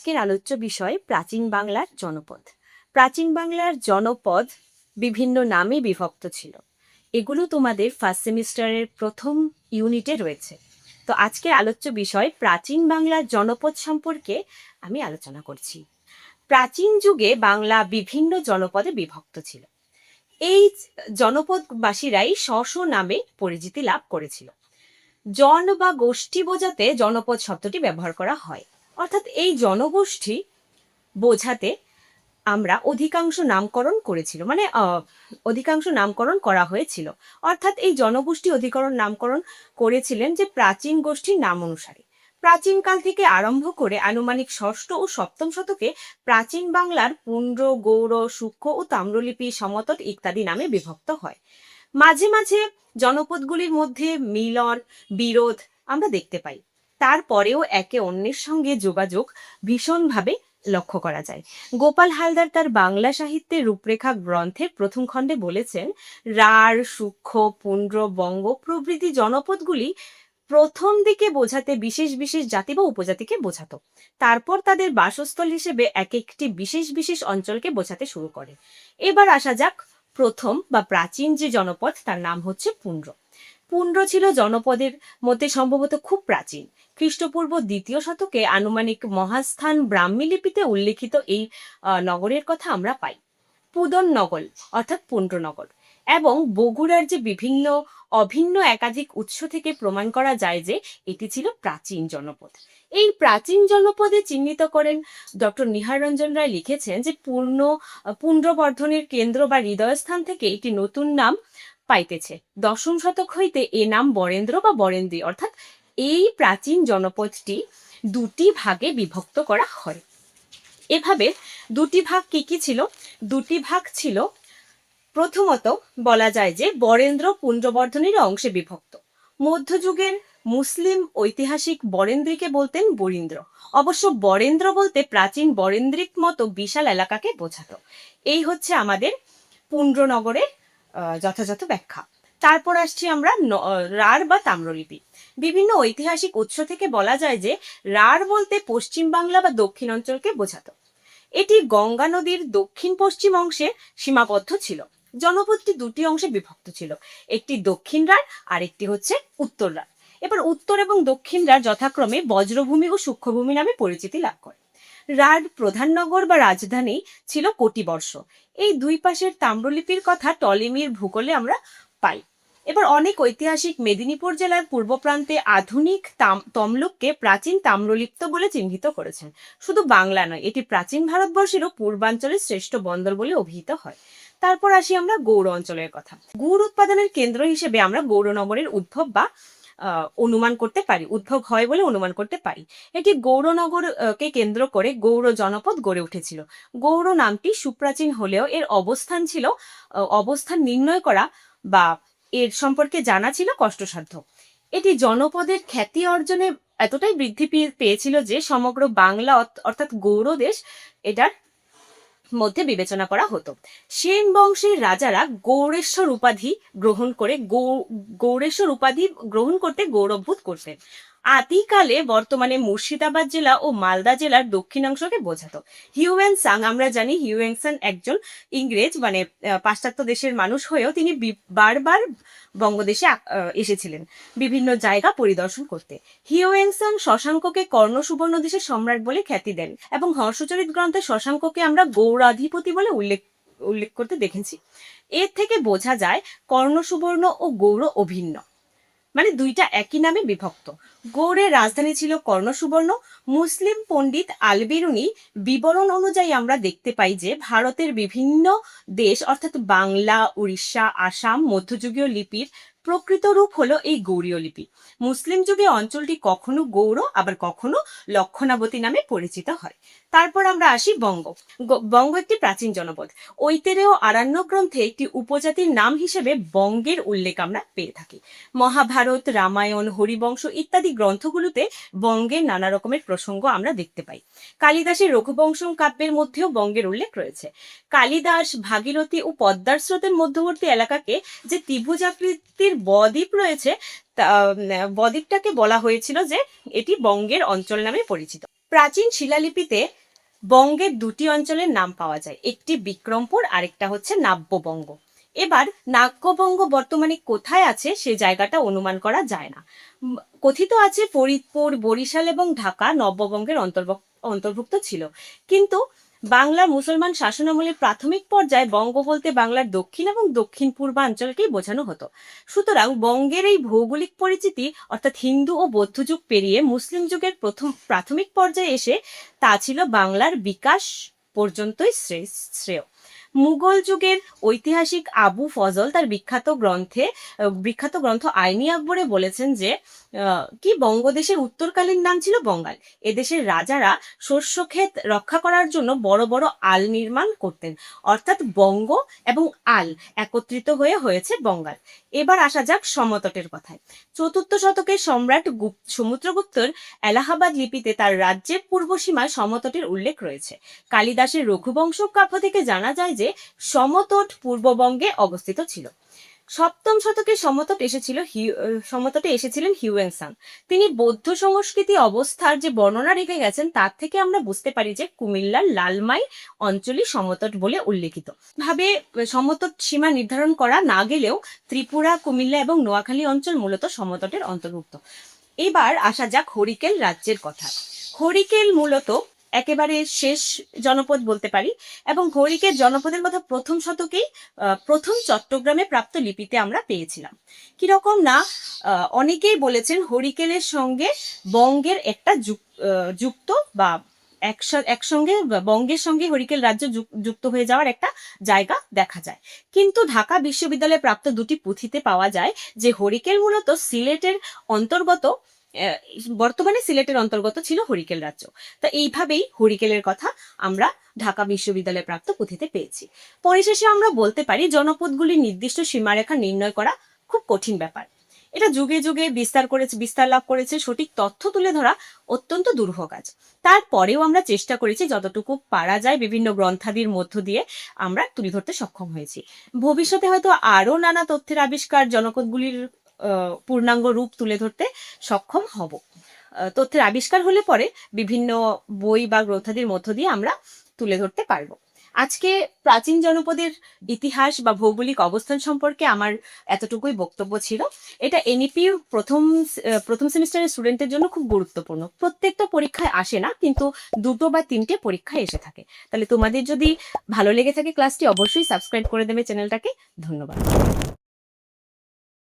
আজকের আলোচ্য বিষয় প্রাচীন বাংলার জনপদ। প্রাচীন বাংলার জনপদ বিভিন্ন নামে বিভক্ত ছিল। এগুলো তোমাদের ফার্স্ট সেমিস্টারের প্রথম ইউনিটে রয়েছে। তো আজকের আলোচ্য বিষয় প্রাচীন বাংলার জনপদ সম্পর্কে আমি আলোচনা করছি। প্রাচীন যুগে বাংলা বিভিন্ন জনপদে বিভক্ত ছিল। এই জনপদবাসীরাই স্ব নামে পরিচিতি লাভ করেছিল। জন বা গোষ্ঠী বোঝাতে জনপদ শব্দটি ব্যবহার করা হয়, অর্থাৎ এই জনগোষ্ঠী বোঝাতে আমরা অধিকাংশ নামকরণ করেছিল, মানে অধিকাংশ নামকরণ করা হয়েছিল, অর্থাৎ এই জনগোষ্ঠী অধিকরণ নামকরণ করেছিলেন যে প্রাচীন গোষ্ঠীর নাম অনুসারে। প্রাচীনকাল থেকে আরম্ভ করে আনুমানিক ষষ্ঠ ও সপ্তম শতকে প্রাচীন বাংলার পুন্ড, গৌড়, সূক্ষ্ম ও তাম্রলিপি, সমতট ইত্যাদি নামে বিভক্ত হয়। মাঝে মাঝে জনপদগুলির মধ্যে মিলন, বিরোধ আমরা দেখতে পাই। তারপরেও একে অন্যের সঙ্গে যোগাযোগ ভীষণভাবে লক্ষ্য করা যায়। গোপাল হালদার তার বাংলা সাহিত্যের রূপরেখা গ্রন্থের প্রথম খণ্ডে বলেছেন, রাঢ়, সূক্ষ্ম, পুন্ড্র, বঙ্গ প্রভৃতি জনপদগুলি প্রথম দিকে বোঝাতে বিশেষ বিশেষ জাতি বা উপজাতিকে বোঝাতো। তারপর তাদের বাসস্থল হিসেবে এক একটি বিশেষ বিশেষ অঞ্চলকে বোঝাতে শুরু করে। এবার আসা যাক প্রথম বা প্রাচীন যে জনপদ, তার নাম হচ্ছে পুন্ড্র। পুন্ড্র ছিল জনপদের মধ্যে সম্ভবত খুব প্রাচীন। খ্রিস্টপূর্ব 2য় শতকে আনুমানিক মহাস্থান ব্রাহ্মী লিপিতে উল্লেখিত এই নগরের কথা আমরা পাই। পুদন নগর অর্থাৎ পুন্ড্রনগর এবং বগুড়ার যে বিভিন্ন অভিন্ন একাধিক উৎস থেকে প্রমাণ করা যায় যে এটি ছিল প্রাচীন জনপদ। এই প্রাচীন জনপদে চিহ্নিত করেন ডক্টর নিহার রঞ্জন রায় লিখেছেন যে পুন্ড্রবর্ধনের কেন্দ্র বা হৃদয়স্থান থেকে একটি নতুন নাম পাইতেছে। 10ম শতক হইতে এ নাম বরেন্দ্র বা বরেন্দ্রী, অর্থাৎ এই প্রাচীন জনপদটি দুটি ভাগে বিভক্ত করা হয়। এভাবে দুটি ভাগ কি কি ছিল? দুটি ভাগ ছিল, প্রথমত বলা যায় যে বরেন্দ্র পুন্ড্রবর্ধনের অংশে বিভক্ত। মধ্যযুগের মুসলিম ঐতিহাসিক বরেন্দ্রীকে বলতেন বরীন্দ্র। অবশ্য বরেন্দ্র বলতে প্রাচীন বরেন্দ্রিক মতো বিশাল এলাকাকে বোঝাতো। এই হচ্ছে আমাদের পুন্ড্রনগরের যথাযথ ব্যাখ্যা। তারপর আসছি আমরা রাঢ় বা তাম্রলিপি। বিভিন্ন ঐতিহাসিক উৎস থেকে বলা যায় যে রাঢ় বলতে পশ্চিম বাংলা বা দক্ষিণ অঞ্চলকে বোঝাতো। এটি গঙ্গা নদীর দক্ষিণ পশ্চিম অংশে সীমাবদ্ধ ছিল। জনপদটি দুটি অংশে বিভক্ত ছিল, একটি দক্ষিণ রাঢ় আর একটি হচ্ছে উত্তর রাঢ়। এবার উত্তর এবং দক্ষিণ রাঢ় যথাক্রমে বজ্রভূমি ও সূক্ষ্মভূমি নামে পরিচিতি লাভ করে। রাঢ় প্রধান নগর বা রাজধানী ছিল কটিবর্ষ। এই দুই পাশের তাম্রলিপির কথা টলেমির ভূগোলে আমরা পাই। এবার অনেক ঐতিহাসিক মেদিনীপুর জেলার পূর্ব প্রান্তে আধুনিক তমলুককে প্রাচীন তাম্রলিপ্ত বলে চিহ্নিত করেছেন। শুধু বাংলা নয়, এটি প্রাচীন ভারতবর্ষেরও পূর্বাঞ্চলের শ্রেষ্ঠ বন্দর বলে অভিহিত হয়। তারপর আসি আমরা গৌড় অঞ্চলের কথা। গুড় উৎপাদনের কেন্দ্র হিসেবে আমরা গৌড়নগরের উদ্ভব বা অনুমান করতে পারি, উদ্ভব হয় বলে অনুমান করতে পারি। এটি গৌড়নগর কে কেন্দ্র করে গৌড় জনপদ গড়ে উঠেছিল। গৌড় নামটি সুপ্রাচীন হলেও এর অবস্থান নির্ণয় করা বা এর সম্পর্কে জানা ছিল কষ্টসাধ্য। এটি জনপদের খ্যাতি অর্জনে এতটাই বৃদ্ধি পেয়েছিল যে সমগ্র বাংলা অর্থাৎ গৌড় দেশ এটার মধ্যে বিবেচনা করা হতো। সেন বংশের রাজারা গৌড়েশ্বর উপাধি গ্রহণ করতে গৌরববোধ করতেন। আদিকালে বর্তমানে মুর্শিদাবাদ জেলা ও মালদা জেলার দক্ষিণাংশকে বোঝাতো। হিউয়েন সাং, আমরা জানি হিউয়েন সাং একজন ইংরেজ, মানে পাশ্চাত্য দেশের মানুষ হয়েও তিনি বারবার বঙ্গদেশে এসেছিলেন বিভিন্ন জায়গা পরিদর্শন করতে। হিউয়েন সাং শশাঙ্ককে কর্ণ সুবর্ণ দেশের সম্রাট বলে খ্যাতি দেন এবং হর্ষচরিত গ্রন্থে শশাঙ্ককে আমরা গৌড়াধিপতি বলে উল্লেখ করতে দেখেছি। এর থেকে বোঝা যায় কর্ণ সুবর্ণ ও গৌড় অভিন্ন, মানে দুইটা একই নামে বিভক্ত। গৌড়ের রাজধানী ছিল কর্ণ সুবর্ণ। মুসলিম পণ্ডিত আল বিরুনি বিবরণ অনুযায়ী আমরা দেখতে পাই যে ভারতের বিভিন্ন দেশ অর্থাৎ বাংলা, উড়িষ্যা, আসাম মধ্যযুগীয় লিপির প্রকৃত রূপ হলো এই গৌড়ীয় লিপি। মুসলিম যুগে অঞ্চলটি কখনো গৌড় আবার কখনো লক্ষণাবতী নামে পরিচিত হয়। তারপর আমরা আসি বঙ্গ। বঙ্গ একটি প্রাচীন জনপদ। ঐতেরেয় আরণ্য গ্রন্থে একটি উপজাতির নাম হিসেবে বঙ্গের উল্লেখ আমরা পেয়ে থাকি। মহাভারত, রামায়ণ, হরিবংশ ইত্যাদি গ্রন্থগুলোতে বঙ্গের নানা রকমের প্রসঙ্গ আমরা দেখতে পাই। কালিদাসের রঘুবংশম কাব্যের মধ্যেও বঙ্গের উল্লেখ রয়েছে। কালিদাস ভাগীরথী ও পদ্মার স্রোতের মধ্যবর্তী এলাকাকে যে ত্রিভুজাকৃতির বদ্বীপ রয়েছে, বদ্বীপটাকে বলা হয়েছিল যে এটি বঙ্গের অঞ্চল নামে পরিচিত। প্রাচীন শিলালিপিতে বঙ্গের দুটি অঞ্চলের নাম পাওয়া যায়, একটি বিক্রমপুর, আরেকটা হচ্ছে নাব্যবঙ্গ। এবার নাগ্যবঙ্গ বর্তমানে কোথায় আছে সে জায়গাটা অনুমান করা যায় না। কথিত আছে ফরিদপুর, বরিশাল এবং ঢাকা নব্যবঙ্গের অন্তর্ভুক্ত ছিল, কিন্তু বাংলার মুসলমান শাসনামলের প্রাথমিক পর্যায়ে বঙ্গ বলতে বাংলার দক্ষিণ এবং দক্ষিণ পূর্বাঞ্চলকেই বোঝানো হতো। সুতরাং বঙ্গের এই ভৌগোলিক পরিচিতি অর্থাৎ হিন্দু ও বৌদ্ধ যুগ পেরিয়ে মুসলিম যুগের প্রাথমিক পর্যায়ে এসে তা ছিল বাংলার বিকাশ পর্যন্তই শ্রেয়। মুঘল যুগের ঐতিহাসিক আবু ফজল তার বিখ্যাত গ্রন্থ আইনি আকবরে বলেছেন যে কি বঙ্গদেশের উত্তরকালীন নাম ছিল বঙ্গাল। এদেশের রাজারা শস্যক্ষেত রক্ষা করার জন্য বড় বড় আল নির্মাণ করতেন, অর্থাৎ বঙ্গ এবং আল একত্রিত হয়ে হয়েছে বঙ্গাল। এবার আসা যাক সমতটের কথায়। চতুর্থ শতকের সম্রাট সমুদ্রগুপ্তর এলাহাবাদ লিপিতে তার রাজ্যের পূর্ব সীমায় সমতটের উল্লেখ রয়েছে। কালিদাসের রঘুবংশ কাব্য থেকে জানা যায় যে সমতট পূর্ববঙ্গে অবস্থিত ছিল। সপ্তম শতকে সমতটে এসেছিলেন হিউয়েন সাং। তিনি বৌদ্ধ সংস্কৃতি অবস্থার যে বর্ণনা রেখে গেছেন তার থেকে আমরা বুঝতে পারি যে কুমিল্লার লালমাই অঞ্চলই সমতট বলে উল্লেখিত। ভাবে সমতট সীমা নির্ধারণ করা না গেলেও ত্রিপুরা, কুমিল্লা এবং নোয়াখালী অঞ্চল মূলত সমতটের অন্তর্ভুক্ত। এবার আসা যাক হরিকেল রাজ্যের কথা। হরিকেল মূলত একেবারে শেষ জনপদ বলতে পারি, এবং হরিকেল জনপদের কথা প্রথম শতকেই প্রথম চট্টগ্রামে প্রাপ্ত লিপিতে আমরা পেয়েছিলাম। কিরকম না, অনেকেই বলেছেন হরিকেলের সঙ্গে বঙ্গের একটা যুক্ত বা একসঙ্গে বঙ্গের সঙ্গে হরিকেল রাজ্য যুক্ত হয়ে যাওয়ার একটা জায়গা দেখা যায়। কিন্তু ঢাকা বিশ্ববিদ্যালয়ে প্রাপ্ত দুটি পুঁথিতে পাওয়া যায় যে হরিকেল মূলত বর্তমানে সিলেটের অন্তর্গত ছিল হরিকেল রাজ্য। তা এইভাবেই হরিকেলের কথা আমরা ঢাকা বিশ্ববিদ্যালয়ে প্রাপ্ত পুঁথিতে পেয়েছি। পরিশেষে আমরা বলতে পারি জনপদগুলির নির্দিষ্ট সীমারেখা নির্ণয় করা খুব কঠিন ব্যাপার। এটা যুগে যুগে বিস্তার লাভ করেছে। সঠিক তথ্য তুলে ধরা অত্যন্ত দুরূহ কাজ। তারপরেও আমরা চেষ্টা করেছি যতটুকু পারা যায় বিভিন্ন গ্রন্থাদির মধ্য দিয়ে আমরা তুলে ধরতে সক্ষম হয়েছি। ভবিষ্যতে হয়তো আরো নানা তথ্যের আবিষ্কার, জনপদগুলির পূর্ণাঙ্গ রূপ তুলে ধরতে সক্ষম হব। তথ্যের আবিষ্কার হলে পরে বিভিন্ন বই বা গ্রন্থাদির মধ্য দিয়ে আমরা তুলে ধরতে পারবো। আজকে প্রাচীন জনপদের ইতিহাস বা ভৌগোলিক অবস্থান সম্পর্কে আমার এতটুকুই বক্তব্য ছিল। এটা এনইপি প্রথম সেমিস্টারের স্টুডেন্টের জন্য খুব গুরুত্বপূর্ণ। প্রত্যেকটা পরীক্ষায় আসে না, কিন্তু 2 বা 3টে পরীক্ষায় এসে থাকে। তাহলে তোমাদের যদি ভালো লেগে থাকে ক্লাসটি, অবশ্যই সাবস্ক্রাইব করে দেবে চ্যানেলটাকে। ধন্যবাদ।